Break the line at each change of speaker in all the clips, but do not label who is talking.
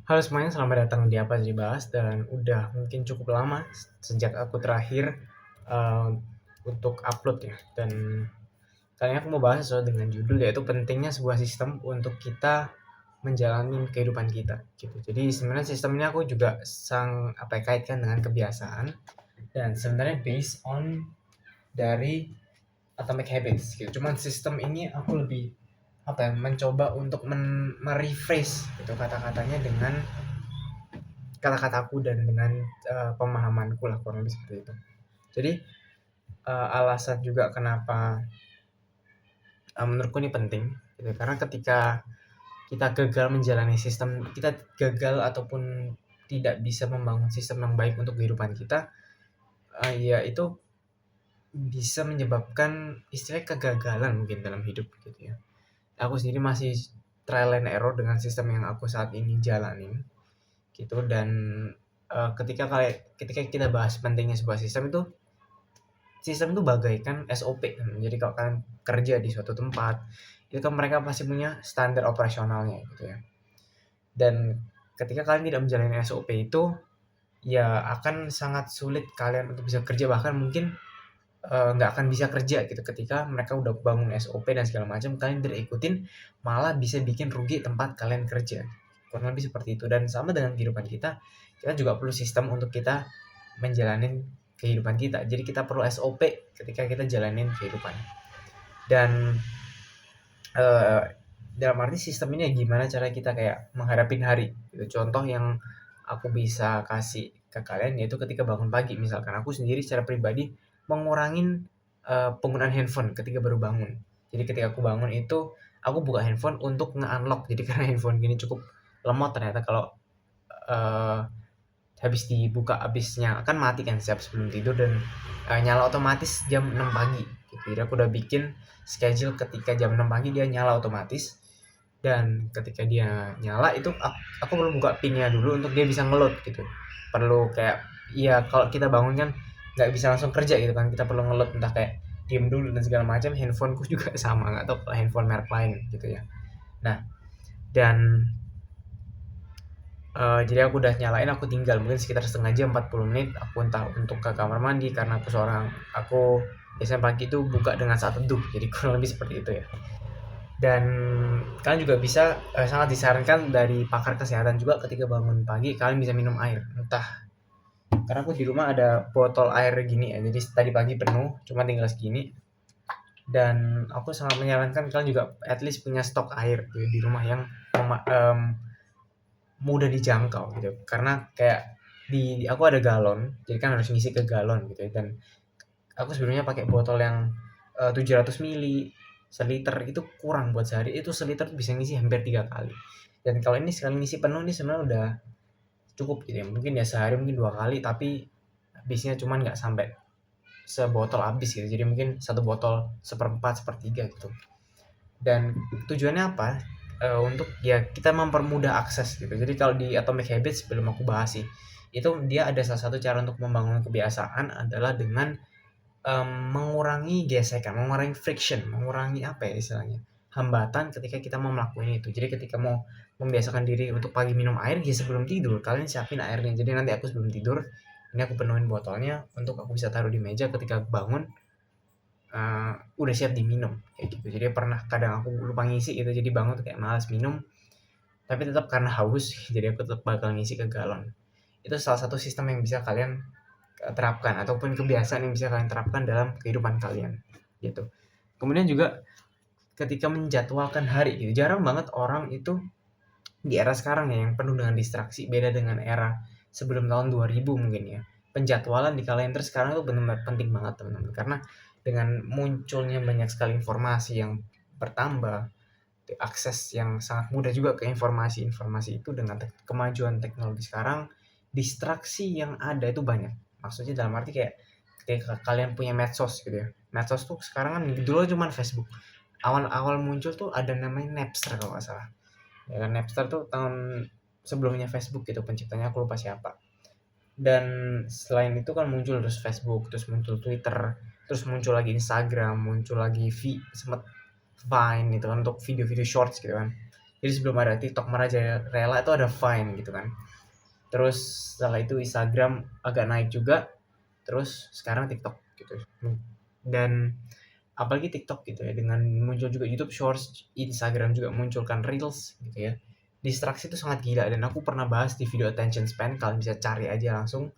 Halo semuanya, selamat datang di Apa Aja Dibahas dan udah mungkin cukup lama sejak aku terakhir eee, untuk upload ya. Dan kali ini aku mau bahas sesuai dengan judul, yaitu pentingnya sebuah sistem untuk kita menjalani kehidupan kita gitu. Jadi sebenarnya sistem ini aku juga kaitkan dengan kebiasaan dan sebenarnya based on dari Atomic Habits gitu. Cuman sistem ini aku lebih mencoba untuk rephrase gitu kata-katanya dengan kata-kataku dan dengan pemahamanku lah, kurang lebih seperti itu. Jadi alasan juga kenapa menurutku ini penting gitu, karena ketika kita gagal menjalani sistem, kita gagal ataupun tidak bisa membangun sistem yang baik untuk kehidupan kita, ya itu bisa menyebabkan istilahnya kegagalan mungkin dalam hidup gitu ya. Aku sendiri masih trial and error dengan sistem yang aku saat ini jalanin gitu. Dan ketika kita bahas pentingnya sebuah sistem itu bagaikan SOP. Jadi kalau kalian kerja di suatu tempat, itu kan mereka pasti punya standar operasionalnya gitu ya. Dan ketika kalian tidak menjalani SOP itu, ya akan sangat sulit kalian untuk bisa kerja, bahkan mungkin nggak akan bisa kerja gitu ketika mereka udah bangun SOP dan segala macam, kalian tidak ikutin, malah bisa bikin rugi tempat kalian kerja. Kurang lebih seperti itu. Dan sama dengan kehidupan kita, kita juga perlu sistem untuk kita menjalani kehidupan kita. Jadi kita perlu SOP ketika kita jalanin kehidupan. Dan eh, dalam arti sistem ini ya gimana cara kita kayak menghadapin hari gitu. Contoh yang aku bisa kasih ke kalian yaitu ketika bangun pagi, misalkan aku sendiri secara pribadi mengurangin penggunaan handphone ketika baru bangun. Jadi ketika aku bangun itu aku buka handphone untuk nge-unlock. Jadi karena handphone gini cukup lemot ternyata, kalau eh, habis dibuka, habisnya kan mati kan siap sebelum tidur, dan nyala otomatis jam 6 pagi gitu. Jadi aku udah bikin schedule ketika jam 6 pagi dia nyala otomatis, dan ketika dia nyala itu aku perlu buka pinnya dulu untuk dia bisa ngeload gitu. Perlu kayak, iya, kalau kita bangun kan nggak bisa langsung kerja gitu kan, kita perlu ngeload, entah kayak diem dulu dan segala macam. Handphoneku juga sama, nggak tahu kalau handphone merek lain gitu ya. Nah, dan jadi aku udah nyalain, aku tinggal mungkin sekitar setengah jam, 40 menit, aku entah untuk ke kamar mandi, karena aku biasanya pagi itu buka dengan saat teduh, jadi kurang lebih seperti itu ya. Dan kalian juga bisa, sangat disarankan dari pakar kesehatan juga, ketika bangun pagi kalian bisa minum air, entah, karena aku di rumah ada botol air gini ya, jadi tadi pagi penuh, cuma tinggal segini. Dan aku sangat menyarankan kalian juga at least punya stok air gitu di rumah yang mudah dijangkau gitu, karena kayak di aku ada galon, jadi kan harus ngisi ke galon gitu ya. Dan aku sebenarnya pakai botol yang 700 mili, seliter itu kurang buat sehari, itu seliter tuh bisa ngisi hampir 3 kali. Dan kalau ini sekali ngisi penuh ini sebenarnya udah cukup gitu ya, mungkin ya sehari mungkin 2 kali, tapi habisnya cuman nggak sampai sebotol habis gitu, jadi mungkin satu botol seperempat sepertiga gitu. Dan tujuannya apa? Untuk ya kita mempermudah akses gitu. Jadi kalau di Atomic Habits, belum aku bahas sih, itu dia ada salah satu cara untuk membangun kebiasaan adalah dengan mengurangi gesekan, mengurangi friction, mengurangi apa ya istilahnya, hambatan ketika kita mau melakukan itu. Jadi ketika mau membiasakan diri untuk pagi minum air, ya sebelum tidur kalian siapin airnya. Jadi nanti aku sebelum tidur, ini aku penuhin botolnya untuk aku bisa taruh di meja, ketika aku bangun udah siap diminum kayak gitu. Jadi pernah kadang aku lupa ngisi gitu, jadi bangun tuh kayak malas minum, tapi tetap karena haus jadi aku tetap bakal ngisi ke galon. Itu salah satu sistem yang bisa kalian terapkan, ataupun kebiasaan yang bisa kalian terapkan dalam kehidupan kalian gitu. Kemudian juga ketika menjadwalkan hari gitu, jarang banget orang itu di era sekarang ya yang penuh dengan distraksi, beda dengan era sebelum tahun 2000 mungkin ya. Penjadwalan di kalender sekarang itu benar-benar penting banget teman-teman, karena dengan munculnya banyak sekali informasi yang bertambah, akses yang sangat mudah juga ke informasi-informasi itu, dengan kemajuan teknologi sekarang, distraksi yang ada itu banyak. Maksudnya dalam arti kayak ketika kalian punya medsos gitu ya. Medsos tuh sekarang kan dulu cuma Facebook. Awal-awal muncul tuh ada namanya Napster kalau nggak salah. Ya kan, Napster tuh tahun sebelumnya Facebook gitu, penciptanya aku lupa siapa. Dan selain itu kan muncul terus Facebook, terus muncul Twitter, terus muncul lagi Instagram, muncul lagi sempet Vine itu kan untuk video-video shorts gitu kan. Jadi sebelum ada TikTok merajalela itu ada Vine gitu kan. Terus setelah itu Instagram agak naik juga, terus sekarang TikTok gitu. Dan apalagi TikTok gitu ya, dengan muncul juga YouTube Shorts, Instagram juga munculkan Reels gitu ya. Distraksi itu sangat gila, dan aku pernah bahas di video attention span, kalian bisa cari aja langsung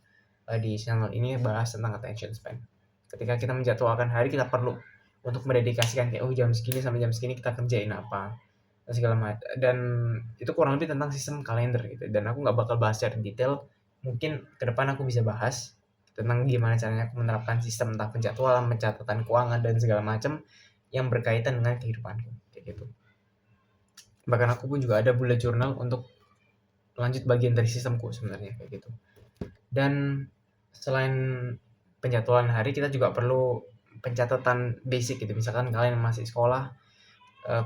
di channel ini bahas tentang attention span. Ketika kita menjadwalkan hari, kita perlu untuk mendedikasikan kayak jam segini sampai jam segini kita kerjain apa dan segala macam, dan itu kurang lebih tentang sistem kalender gitu. Dan aku nggak bakal bahas secara detail, mungkin ke depan aku bisa bahas tentang gimana caranya aku menerapkan sistem entah penjadwalan, pencatatan keuangan dan segala macam yang berkaitan dengan kehidupanku kayak gitu. Bahkan aku pun juga ada bullet journal untuk lanjut bagian dari sistemku sebenarnya kayak gitu. Dan selain penjadwalan hari, kita juga perlu pencatatan basic gitu. Misalkan kalian masih sekolah,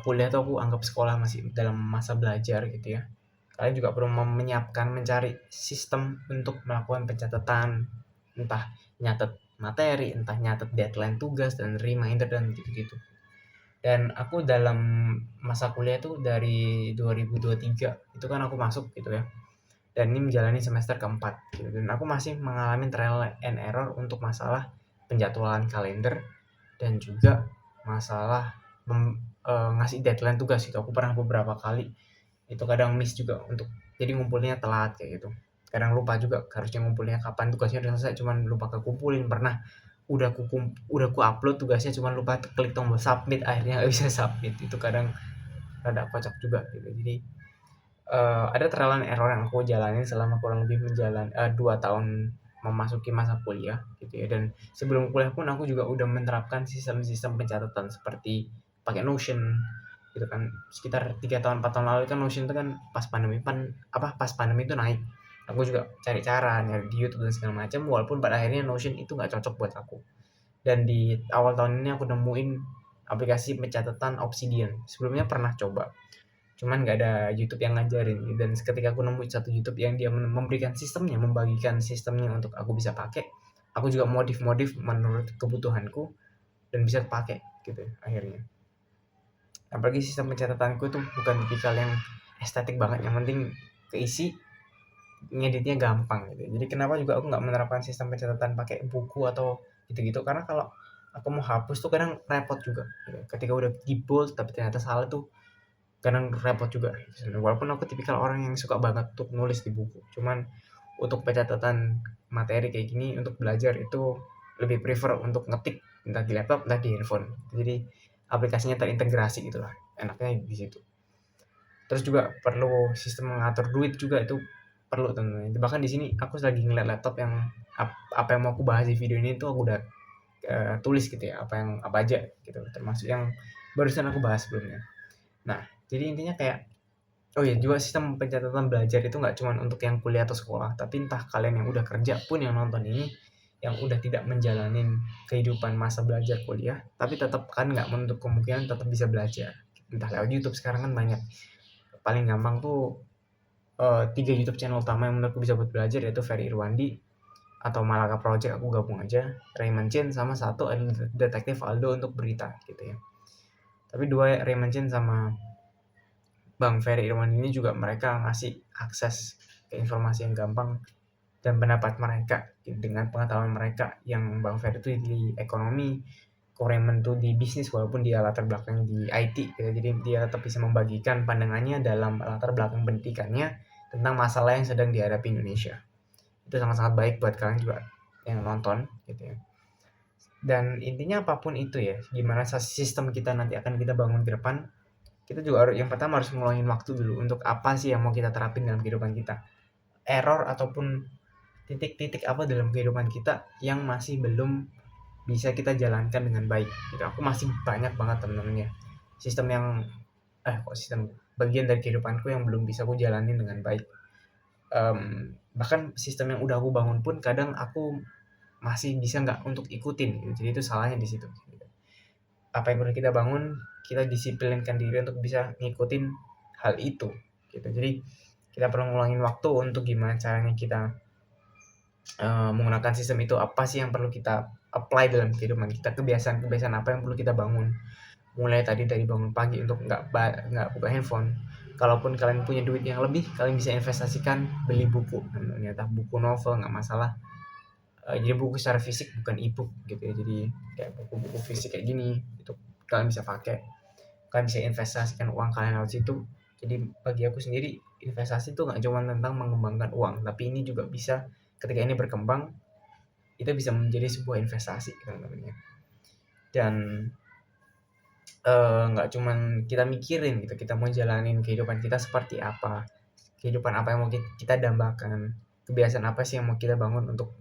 kuliah tuh aku anggap sekolah masih dalam masa belajar gitu ya. Kalian juga perlu menyiapkan, mencari sistem untuk melakukan pencatatan, entah nyatet materi, entah nyatet deadline tugas dan reminder dan gitu-gitu. Dan aku dalam masa kuliah tuh dari 2023 itu kan aku masuk gitu ya, dan ini menjalani semester keempat gitu, dan aku masih mengalami trial and error untuk masalah penjadwalan kalender dan juga masalah ngasih deadline tugas itu. Aku pernah beberapa kali itu kadang miss juga untuk, jadi ngumpulnya telat kayak gitu. Kadang lupa juga harusnya ngumpulnya kapan, tugasnya udah selesai cuman lupa kekumpulin. Pernah udah ku upload tugasnya cuman lupa klik tombol submit, akhirnya nggak bisa submit. Itu kadang rada kocak juga gitu. Jadi ada trial and error yang aku jalanin selama kurang lebih 2 tahun memasuki masa kuliah gitu ya. Dan sebelum kuliah pun aku juga udah menerapkan sistem-sistem pencatatan seperti pakai Notion gitu kan. Sekitar 3 tahun 4 tahun lalu kan Notion itu kan pas pandemi itu naik. Aku juga cari cara nyari di YouTube dan segala macam, walaupun pada akhirnya Notion itu nggak cocok buat aku. Dan di awal tahun ini aku nemuin aplikasi pencatatan Obsidian. Sebelumnya pernah coba, cuman nggak ada YouTube yang ngajarin. Dan ketika aku nemu satu YouTube yang dia memberikan sistemnya, membagikan sistemnya untuk aku bisa pakai, aku juga modif menurut kebutuhanku dan bisa pakai gitu akhirnya. Apalagi sistem pencatatanku tuh bukan tipikal yang estetik banget, yang penting keisi, ngeditnya gampang gitu. Jadi kenapa juga aku nggak menerapkan sistem pencatatan pakai buku atau gitu-gitu, karena kalau aku mau hapus tuh kadang repot juga gitu. Ketika udah di bold tapi ternyata salah tuh kadang repot juga. Walaupun aku tipikal orang yang suka banget untuk nulis di buku, cuman untuk pencatatan materi kayak gini untuk belajar itu lebih prefer untuk ngetik, entah di laptop entah di handphone. Jadi aplikasinya terintegrasi gitulah, enaknya di situ. Terus juga perlu sistem mengatur duit juga, itu perlu tentunya. Bahkan di sini aku lagi ngeliat laptop yang apa yang mau aku bahas di video ini tuh aku udah tulis gitu ya, apa aja gitu, termasuk yang barusan aku bahas sebelumnya. Nah, jadi intinya kayak, oh ya juga sistem pencatatan belajar itu nggak cuma untuk yang kuliah atau sekolah, tapi entah kalian yang udah kerja pun yang nonton ini, yang udah tidak menjalanin kehidupan masa belajar kuliah, tapi tetap kan nggak menutup kemungkinan tetap bisa belajar. Entah lewat YouTube, sekarang kan banyak. Paling gampang tuh 3 YouTube channel utama yang menurutku bisa buat belajar, yaitu Ferry Irwandi atau Malaka Project, aku gabung aja, Raymond Chen, sama satu Detektif Aldo untuk berita gitu ya. Tapi dua, Raymond Chen sama Bang Ferry Irwan ini juga mereka ngasih akses ke informasi yang gampang dan pendapat mereka dengan pengetahuan mereka. Yang Bang Ferry itu di ekonomi, Raymond tuh di bisnis walaupun dia latar belakangnya di IT gitu. Jadi dia tetap bisa membagikan pandangannya dalam latar belakang pendidikannya tentang masalah yang sedang dihadapi Indonesia. Itu sangat-sangat baik buat kalian juga yang nonton gitu ya. Dan intinya apapun itu ya, gimana sistem kita nanti akan kita bangun ke depan, kita juga yang pertama harus ngeluangin waktu dulu untuk apa sih yang mau kita terapin dalam kehidupan kita. Error ataupun titik-titik apa dalam kehidupan kita yang masih belum bisa kita jalankan dengan baik gitu. Aku masih banyak banget temen-temennya sistem yang sistem bagian dari kehidupanku yang belum bisa aku jalanin dengan baik. Bahkan sistem yang udah aku bangun pun kadang aku masih bisa nggak untuk ikutin gitu. Jadi itu salahnya di situ gitu. Apa yang perlu kita bangun, kita disiplinkan diri untuk bisa ngikutin hal itu gitu. Jadi kita perlu ngulangin waktu untuk gimana caranya kita menggunakan sistem itu. Apa sih yang perlu kita apply dalam kehidupan kita, kebiasaan apa yang perlu kita bangun, mulai tadi dari bangun pagi untuk nggak buka handphone, kalaupun kalian punya duit yang lebih, kalian bisa investasikan beli buku, entah buku novel nggak masalah. Jadi buku secara fisik bukan e-book gitu ya, jadi kayak buku-buku fisik kayak gini itu kalian bisa pakai, kalian bisa investasikan uang kalian lewat situ. Jadi bagi aku sendiri investasi itu nggak cuma tentang mengembangkan uang, tapi ini juga bisa ketika ini berkembang itu bisa menjadi sebuah investasi teman-teman ya. Dan nggak cuman kita mikirin gitu, kita mau jalanin kehidupan kita seperti apa, kehidupan apa yang mau kita dambakan, kebiasaan apa sih yang mau kita bangun untuk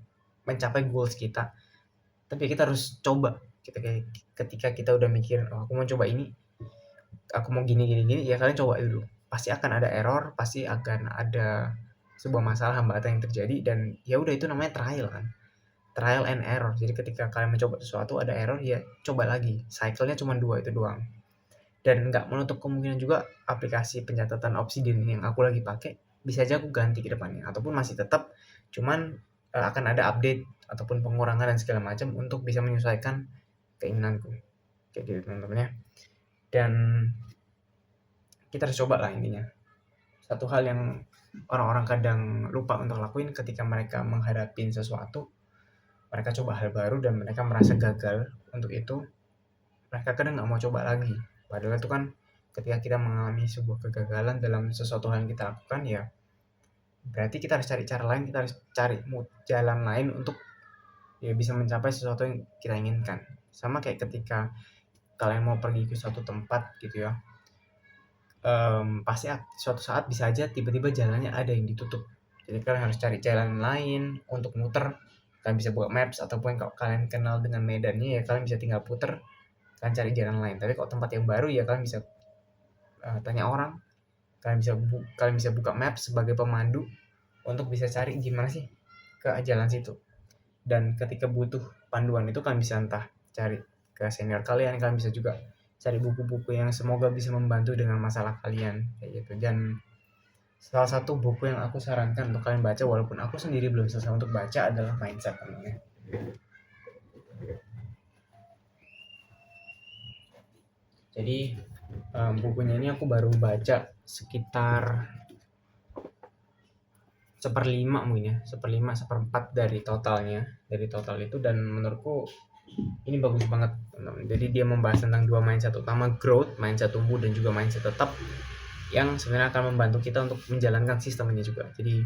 mencapai goals kita. Tapi kita harus coba. Ketika kita udah mikirin, oh aku mau coba ini, aku mau gini gini gini, ya kalian coba dulu. Pasti akan ada error, pasti akan ada sebuah masalah hambatan yang terjadi, dan ya udah itu namanya trial kan. Trial and error. Jadi ketika kalian mencoba sesuatu ada error, ya coba lagi. Cycle-nya cuma 2 itu doang. Dan nggak menutup kemungkinan juga aplikasi pencatatan Obsidian yang aku lagi pakai bisa aja aku ganti ke depannya, ataupun masih tetap, cuman akan ada update ataupun pengurangan dan segala macam untuk bisa menyesuaikan keinginanku kayak gitu teman-teman ya. Dan kita harus coba lah intinya. Satu hal yang orang-orang kadang lupa untuk lakuin ketika mereka menghadapi sesuatu, mereka coba hal baru dan mereka merasa gagal untuk itu, mereka kadang nggak mau coba lagi. Padahal itu kan ketika kita mengalami sebuah kegagalan dalam sesuatu hal yang kita lakukan, ya berarti kita harus cari cara lain, kita harus cari jalan lain untuk ya bisa mencapai sesuatu yang kita inginkan. Sama kayak ketika kalian mau pergi ke suatu tempat gitu ya, pasti suatu saat bisa aja tiba-tiba jalannya ada yang ditutup. Jadi kalian harus cari jalan lain untuk muter. Kalian bisa buka maps, ataupun kalau kalian kenal dengan medannya ya kalian bisa tinggal puter, kalian cari jalan lain. Tapi kalau tempat yang baru ya kalian bisa tanya orang, kalian bisa buka maps sebagai pemandu untuk bisa cari gimana sih ke jalan situ. Dan ketika butuh panduan itu kalian bisa entah cari ke senior kalian bisa juga cari buku-buku yang semoga bisa membantu dengan masalah kalian kayak gitu. Dan salah satu buku yang aku sarankan untuk kalian baca, walaupun aku sendiri belum selesai untuk baca, adalah Mindset namanya. Jadi bukunya ini aku baru baca sekitar 1/5 mungkin ya, 1/4 dari total itu, dan menurutku ini bagus banget teman-teman. Jadi dia membahas tentang 2 mindset utama, growth, mindset tumbuh, dan juga mindset tetap, yang sebenarnya akan membantu kita untuk menjalankan sistem ini juga. Jadi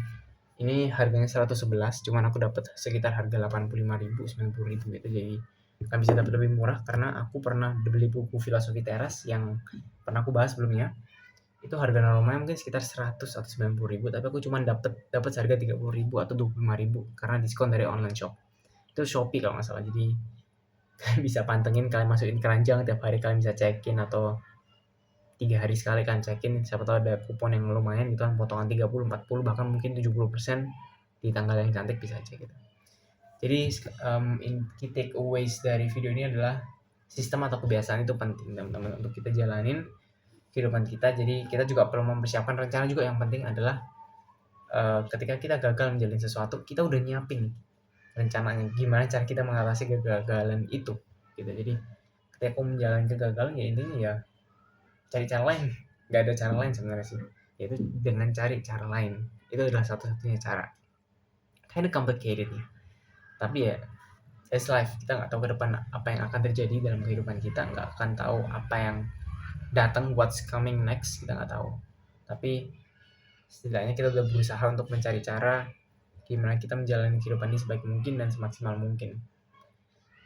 ini harganya 111, cuman aku dapat sekitar harga 85.000, 90.000 gitu. Jadi kan bisa dapat lebih murah karena aku pernah beli buku Filosofi Teras yang pernah aku bahas sebelumnya. Itu harga normalnya mungkin sekitar 100 atau 90.000, tapi aku cuma dapat harga 30.000 atau 25.000 karena diskon dari online shop. Itu Shopee kalau nggak salah. Jadi kalian bisa pantengin, kalian masukin keranjang tiap hari, kalian bisa check-in, atau 3 hari sekali kan check-in, siapa tahu ada kupon yang lumayan gitu kan, potongan 30, 40, bahkan mungkin 70% di tanggal yang cantik, bisa aja gitu. Jadi key takeaways dari video ini adalah sistem atau kebiasaan itu penting teman-teman untuk kita jalanin kehidupan kita. Jadi kita juga perlu mempersiapkan rencana juga. Yang penting adalah ketika kita gagal menjalin sesuatu, kita udah nyiapin rencananya gimana cara kita mengatasi kegagalan itu gitu. Jadi ketika aku menjalani kegagalan, ya intinya ya cari cara lain. Nggak ada cara lain sebenarnya sih, yaitu dengan cari cara lain. Itu adalah satu-satunya cara. Kinda complicated ya, tapi ya it's life. Kita nggak tahu ke depan apa yang akan terjadi dalam kehidupan kita, nggak akan tahu apa yang datang, what's coming next, kita nggak tahu. Tapi setidaknya kita udah berusaha untuk mencari cara gimana kita menjalani kehidupan ini sebaik mungkin dan semaksimal mungkin.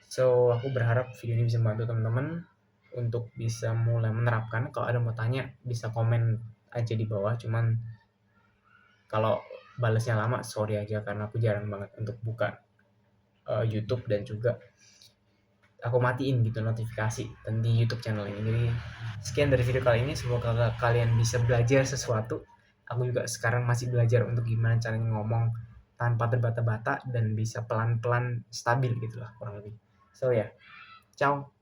So aku berharap video ini bisa membantu teman-teman untuk bisa mulai menerapkan. Kalau ada mau tanya bisa komen aja di bawah, cuman kalau balasnya lama sorry aja karena aku jarang banget untuk buka YouTube, dan juga aku matiin gitu notifikasi di YouTube channel ini. Jadi sekian dari video kali ini, semoga kalian bisa belajar sesuatu. Aku juga sekarang masih belajar untuk gimana caranya ngomong tanpa terbata-bata dan bisa pelan-pelan stabil gitulah kurang lebih. So ya, ciao.